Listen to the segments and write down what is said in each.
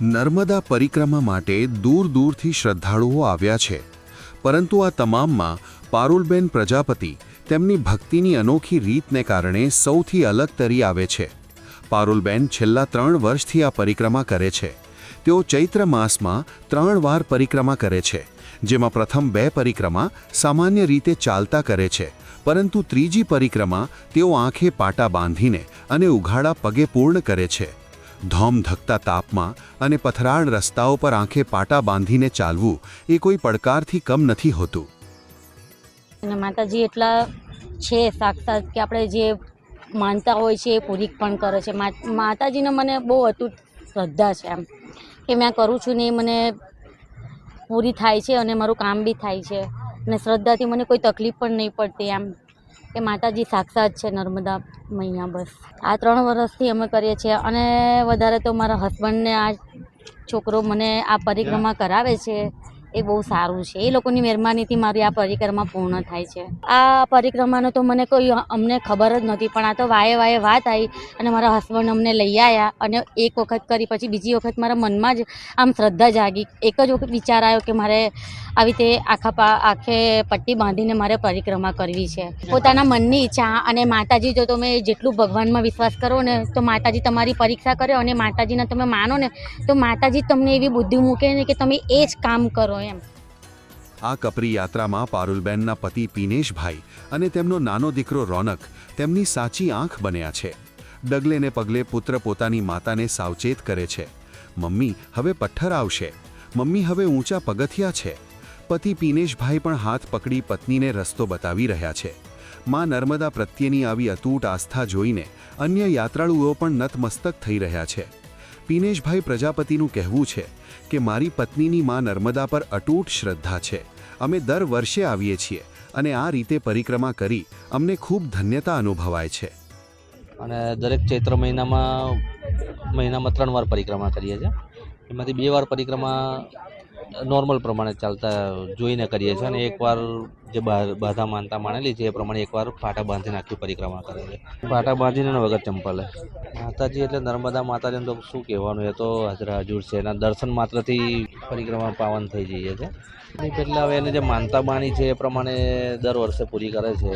નર્મદા પરિક્રમા માટે દૂર દૂરથી શ્રદ્ધાળુઓ આવ્યા છે, પરંતુ આ તમામમાં પારુલબેન પ્રજાપતિ તેમની ભક્તિની અનોખી રીતને કારણે સૌથી અલગ તરી આવે છે. પારુલબેન છેલ્લા 3 વર્ષથી આ પરિક્રમા કરે છે. તેઓ ચૈત્ર માસમાં 3 વાર પરિક્રમા કરે છે, જેમાં પ્રથમ 2 પરિક્રમા સામાન્ય રીતે ચાલતા કરે છે, પરંતુ ત્રીજી પરિક્રમા તેઓ આંખે પાટા બાંધીને અને ઉઘાડા પગે પૂર્ણ કરે છે. ધોમધકતા તાપમાં અને પથરાળ રસ્તાઓ પર આંખે પાટા બાંધીને ચાલવું એ કોઈ પડકારથી કમ નથી હોતું. અને માતાજી એટલા છે સાક્ષાત કે આપણે જે માનતા હોય છે એ પૂરી પણ કરે છે. માતાજીને મને બહુ અતૂટ શ્રદ્ધા છે, એમ કે મેં કરું છું ને એ મને પૂરી થાય છે અને મારું કામ બી થાય છે અને શ્રદ્ધાથી મને કોઈ તકલીફ પણ નહીં પડતી, એમ કે માતાજી સાક્ષાત છે નર્મદા મૈયા. બસ આ 3 વર્ષથી અમે કરીએ છીએ અને વધારે તો મારા હસબન્ડને આ છોકરો મને આ પરિક્રમા કરાવે છે એ બહુ સારું છે. એ લોકોની મહેરબાનીથી મારી આ પરિક્રમા પૂર્ણ થાય છે. આ પરિક્રમાનો તો મને કોઈ અમને ખબર જ નથી, પણ આ તો વાયે વાત આવી અને મારા હસબન્ડ અમને લઈ આવ્યા અને એક વખત કરી પછી બીજી વખત મારા મનમાં જ આમ શ્રદ્ધા જાગી. એક જ વખત વિચાર આવ્યો કે મારે આવી રીતે આખે પટ્ટી બાંધીને મારે પરિક્રમા કરવી છે. પોતાના મનની ઈચ્છા અને માતાજી, જો તમે જેટલું ભગવાનમાં વિશ્વાસ કરો ને તો માતાજી તમારી પરીક્ષા કરે અને માતાજીને તમે માનો ને તો માતાજી તમને એવી બુદ્ધિ મૂકે ને કે તમે એ જ કામ કરો. આ કપરી યાત્રામાં પારુલબેનના પતિ પીનેશભાઈ અને તેમનો નાનો દીકરો રોનક તેમની સાચી આંખ બન્યા છે. ડગલે ને પગલે પુત્ર પોતાની માતાને સાવચેત કરે છે. મમ્મી હવે પથ્થર આવશે, મમ્મી હવે ઊંચા પગથિયા છે. પતિ પીનેશભાઈ પણ હાથ પકડી પત્નીને રસ્તો બતાવી રહ્યા છે. માં નર્મદા પ્રત્યેની આવી અતૂટ આસ્થા જોઈને અન્ય યાત્રાળુઓ પણ નતમસ્તક થઈ રહ્યા છે. પીનેશભાઈ પ્રજાપતિનું કહેવું છે કે મારી પત્નીની માં નર્મદા પર અતૂટ શ્રદ્ધા છે. અમે દર વર્ષે આવીએ છીએ અને આ રીતે પરિક્રમા કરી અમને ખૂબ ધન્યતા અનુભવાય છે. અને દરેક ચૈત્ર મહિનામાં 3 વાર પરિક્રમા કરીએ છીએ. એમાંથી 2 વાર પરિક્રમા નોર્મલ પ્રમાણે ચાલતા જોઈને કરીએ છીએ અને એકવાર જે બાધા માનતા માનેલી છે એ પ્રમાણે એકવાર પાટા બાંધીને આખી પરિક્રમા કરે છે. પાટા બાંધીને વગર ચંપલે. માતાજી એટલે નર્મદા માતાજીને તો શું કહેવાનું, એ તો હાજરા હજુર છે. એના દર્શન માત્રથી પરિક્રમા પાવન થઈ જઈએ છે. એટલે હવે એને જે માનતા માની છે એ પ્રમાણે દર વર્ષે પૂરી કરે છે.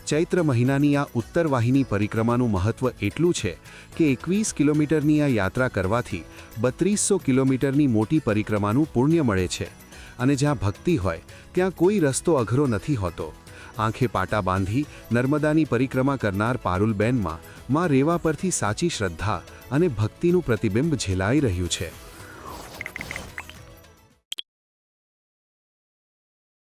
ચૈત્ર મહિનાની આ ઉત્તરવાહિની પરિક્રમાનું મહત્વ એટલું છે કે 21 કિલોમીટરની આ યાત્રા કરવાથી 3200 કિલોમીટરની મોટી પરિક્રમાનું પુણ્ય મળે છે. અને જ્યાં ભક્તિ હોય ત્યાં કોઈ રસ્તો અઘરો નથી હોતો. આંખે પાટા બાંધી નર્મદાની પરિક્રમા કરનાર પારુલબેનમાં માં રેવા પરથી સાચી શ્રદ્ધા અને ભક્તિનું પ્રતિબિંબ ઝેલાઈ રહ્યું છે.